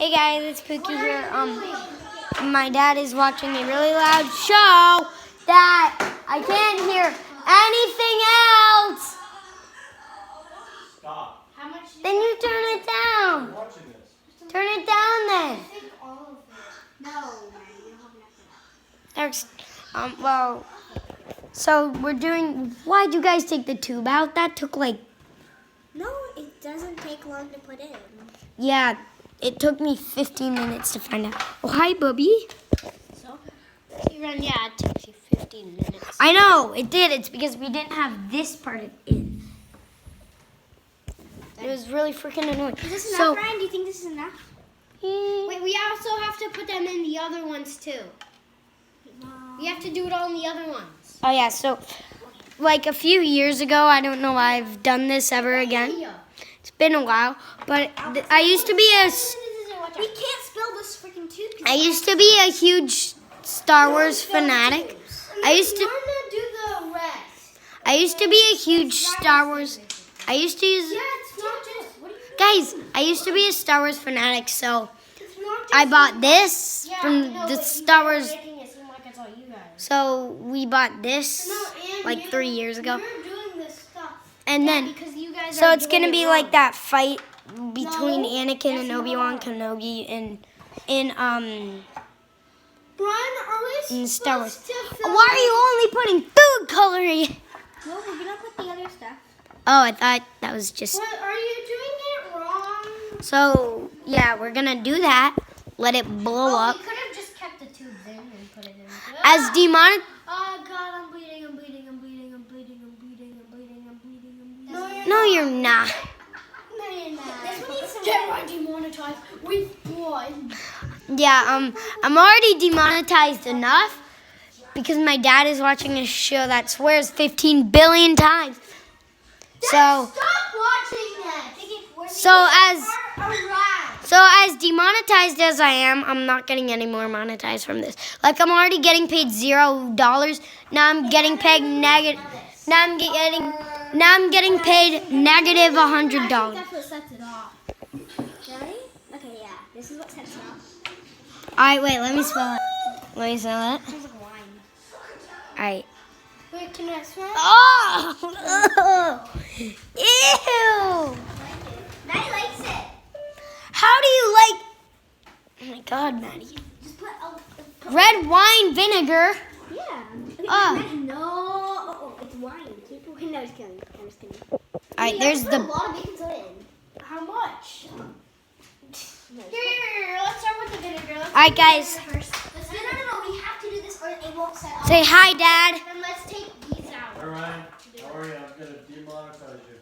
Hey guys, it's Pookie here. My dad is watching a really loud show that I can't hear anything else. Stop. Then you turn it down. I'm watching this. Turn it down then. There's, well, so we're doing. Why'd you guys take the tube out? That took like. No, it doesn't take long to put in. Yeah, it took me 15 minutes to find out. Oh, hi, Bubby. So, yeah, it takes you 15 minutes. I know, it did. It's because we didn't have this part in. It was really freaking annoying. Is this enough, Ryan? Do you think this is enough? Wait, Wait, we also have to put them in the other ones, too. We have to do it all in the other ones. oh yeah, so like a few years ago, I don't know why I've done this ever again. It's been a while, but I used to be We can't spill this freaking tube. I used to be a huge Star Wars fanatic. I used to do the rest. I used to be a huge Star Wars. I used to use it's not just. What are you guys. I used to be a Star Wars fanatic, so It's not just. I bought this from the Star Wars. Making it seem like it's all you guys. So we bought this like 3 years ago, You're doing this stuff. and then Because you guys so are it's doing gonna it be wrong. like that fight between No, Anakin and it's Obi-Wan not. Kenobi in Brian, are we in Star Wars. supposed to film Why are you only putting food coloring? No, we're gonna put the other stuff. Oh, I thought that was just. What, are you doing it wrong? So yeah, we're gonna do that. Let it blow up. We could have just kept the tubes in and put it in. As demon. Oh God, I'm bleeding, I'm bleeding, I'm bleeding, I'm bleeding, I'm bleeding, I'm bleeding, I'm bleeding, I'm bleeding. No, you're not. No, you're not. This one needs to get demonetized with blood. Yeah, I'm already demonetized enough because my dad is watching a show that swears 15 billion times. So, Stop watching that. so as demonetized as I am, I'm not getting any more monetized from this. Like I'm already getting paid $0. Now I'm getting paid negative. Now I'm getting paid negative $100. That's what sets it off. Ready? Okay, yeah. This is what sets it off. All right, wait. Let me spell it. Let me spell it. It smells like wine. All right. Wait, can I smell it? Oh! Ew! Maddie likes it. How do you like? Oh my God, Maddie. Just put a Red wine vinegar. yeah. Oh. No, it's wine. No, I'm just kidding. I'm just kidding. All right, there's Put a the. lot of baking soda in. How much? Here, let's start with the vinegar. Let's All right, do guys. the vinegar first. No. We have to do this or it won't set off. Say hi, Dad. Then let's take these out. All right. Don't worry, I'm going to demonetize you.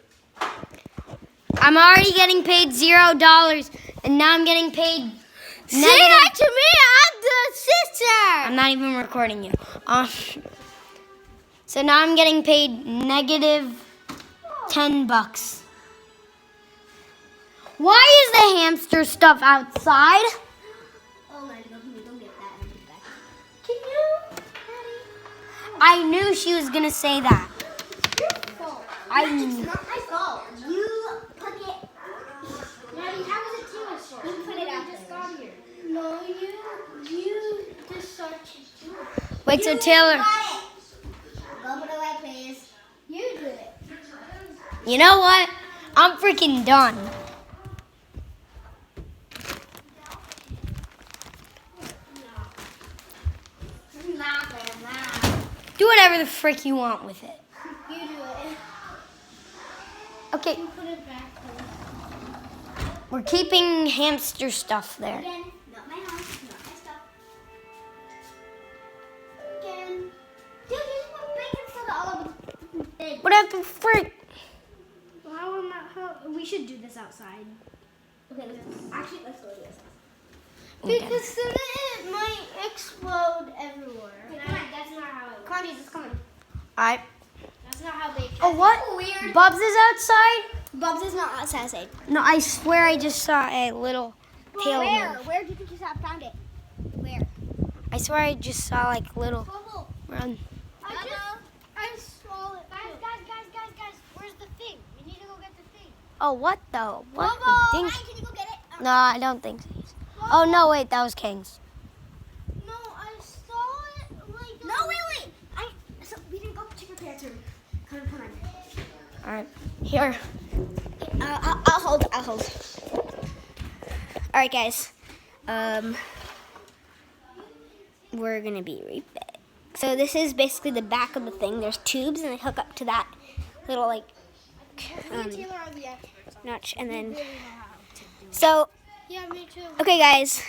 I'm already getting paid $0, and now I'm getting paid. Say hi to me. I'm the sister. I'm not even recording you. So now I'm getting paid negative $10. Why is the hamster stuff outside? Oh my God, don't get that. Can you? I knew she was gonna say that. It's not my fault. You put it. Maddie, how was it too much for? You put it out there. Just got here. No, you just started to do it. Wait, so Taylor. Go put it away, please. You did it. You know what? I'm freaking done. Do whatever the frick you want with it. You do it. Okay, You put it back. we're keeping hamster stuff there. Again, not my house, not my stuff. Again. Dude, you just put baking soda all over the bed. Whatever the frick. How we should do this outside. Okay, let's go do this. Okay. Because then it might explode everywhere. That's not how it works. Connie, just come on. Alright. That's not how they. Oh, what? Weird. Bubs is outside? Bubs is not outside. No, I swear I just saw a little tail Where? move. Where do you think you found it? Where? I swear I just saw like little Bubble. run. I saw it. Guys. Where's the thing? We need to go get the thing. Oh, what though? What? Bubble, Thing? Ryan, can you go get it? No, I don't think so. Oh, no, wait, that was King's. No, I saw it like. No, wait. So we didn't go to your parents' room. Come on. All right, here. I'll hold. All right, guys. We're gonna be right back. So this is basically the back of the thing. There's tubes, and they hook up to that little like notch, and then. So. Yeah, me too. Okay, guys.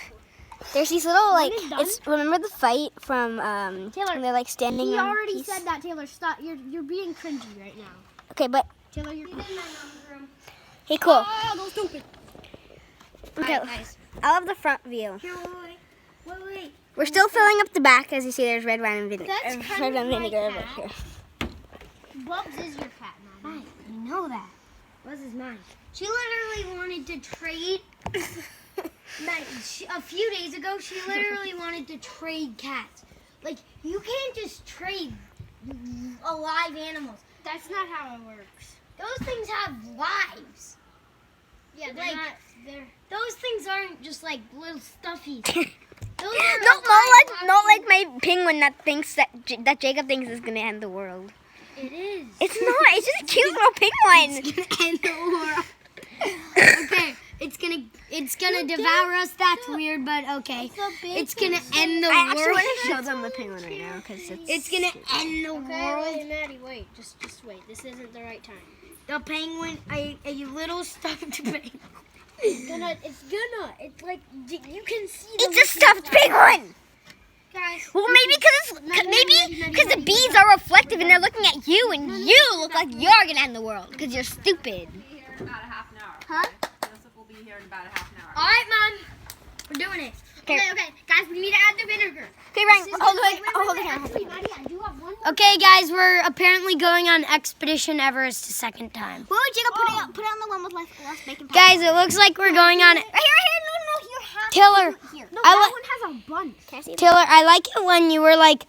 There's these little like. Remember the fight from Taylor, when they're like standing. He on already these- said that, Taylor. Stop. You're being cringy right now. Okay, but Taylor, you're. hey, cool. Oh, go stupid. Okay, Alright, guys. I love the front view. Wait. We're still filling up the back, as you see. There's red wine and vinegar. That's Red kind wine of and my vinegar over cat. here. Bubs is your cat, Maddie. Right, you know that. Buzz is mine. She literally wanted to trade. A few days ago, she literally wanted to trade cats. Like, you can't just trade alive animals. That's not how it works. Those things have lives. Yeah, they're Like- not. They're. Those things aren't just like little stuffies. Those are Not like my penguin that thinks that Jacob thinks is gonna end the world. It is. It's not. It's just a cute little penguin. End the world. Okay, it's gonna devour us. That's weird, but okay. It's gonna end the I actually world. want to show them the penguin right now because It's gonna end the Okay, world. wait, Maddie, wait. Just wait. This isn't the right time. The penguin, a little stuffed penguin. It's like you can see. It's a stuffed penguin. Guys. Well, maybe because the bees are reflective and they're looking at you, and you look like you're gonna end the world because you're stupid. Be here in about a half an hour. Huh? Joseph will be here in about a half an hour. All right, Mom, we're doing it. Okay. Okay, guys, we need to add the vinegar. Okay, Ryan. Hold the camera. Maddie, I do have one. Okay, guys, we're apparently going on Expedition Everest a second time. Wait, Jacob, put it on the one with less bacon. Guys, it looks like we're going on. Right here. No, here. Taylor, Here. No, I that like one has a bunch. Can I see it? Taylor. I like it when you were like,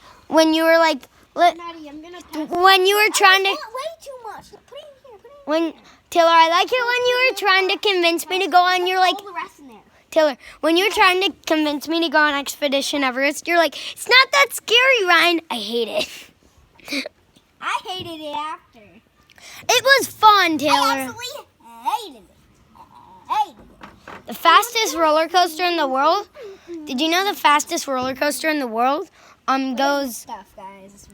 Maddie, I'm gonna pass. when you were trying to. Way too much. Put it in here. When Taylor, I like it when you were trying to convince me to go on. You're like, All the rest in there. Taylor, when you were trying to convince me to go on Expedition Everest, you're like, it's not that scary, Ryan. I hate it. I hated it after. It was fun, I Taylor. absolutely hated it. Hated it. The fastest roller coaster in the world. Did you know the fastest roller coaster in the world goes? Stuff, guys.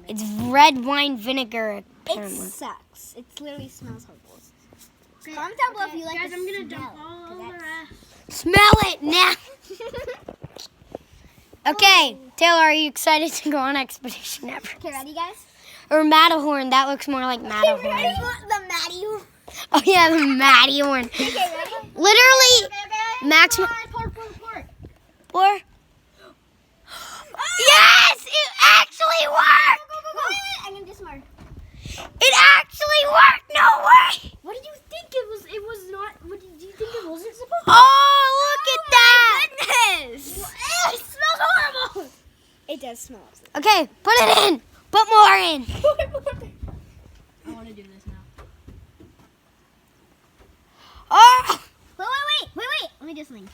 It's red wine vinegar. It Apparently. sucks. It literally smells horrible. Comment down below if you like Guys, the I'm gonna smell, dump all 'cause the that's- rest. Smell it now. Okay, Taylor, are you excited to go on Expedition Everest? Okay, ready, guys? Or Matterhorn? That looks more like Matterhorn. The Maddie. Oh yeah, the Matterhorn. Okay, ready? Literally, maximum. Pork. Or yes, it actually worked. I'm gonna do some more. It actually worked. No way. What did you think it was? It was not. What did you think it wasn't supposed to? Oh, look at that. Goodness! It smells horrible. It does smell. Okay, put it in. Put more in. I want to do this now. Oh, Wait. Let me do something.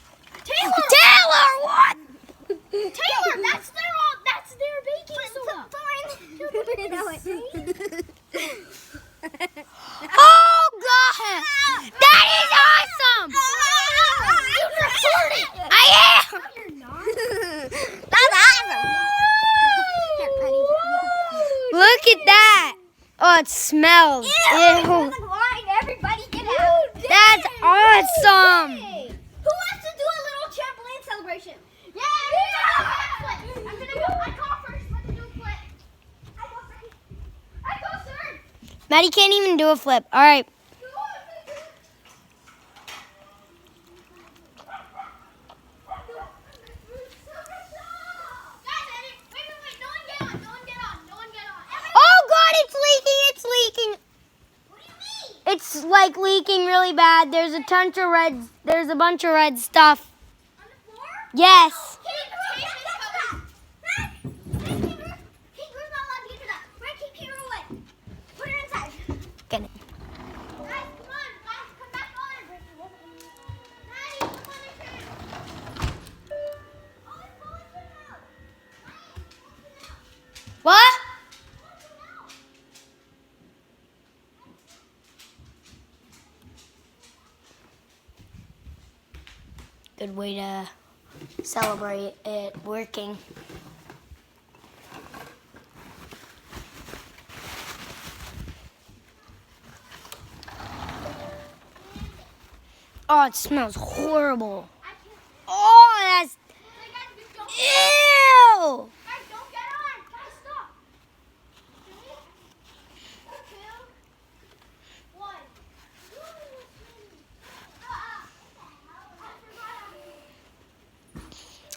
Taylor, what? Taylor, that's their baking soda. Oh God, that is awesome. I am. You're not. That's awesome. Here, ready? Look at that. Oh, it smells. Ew. Everybody get out. That's awesome. Who wants to do a little trampoline celebration? Yeah! I'm gonna go. I call first. Let's do a flip. I go third. Maddie can't even do a flip. All right. Oh God, it's leaking. It's leaking. What do you mean? It's like leaking really bad. There's a bunch of red. There's a bunch of red stuff. On the floor? Yes. Get it. What? Good way to celebrate it working. Oh, it smells horrible. Oh, that's... Ew! Guys, don't get on. Guys, stop. 3, 2, 1.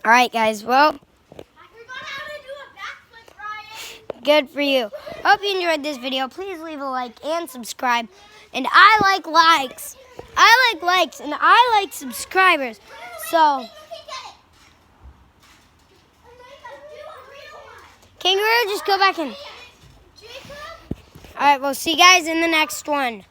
All right, guys. Well, I forgot how to do a backflip, Ryan. good for you. Hope you enjoyed this video. Please leave a like and subscribe. And I like likes. I like likes and I like subscribers. So, Kangaroo, just go back in. All right, we'll see you guys in the next one.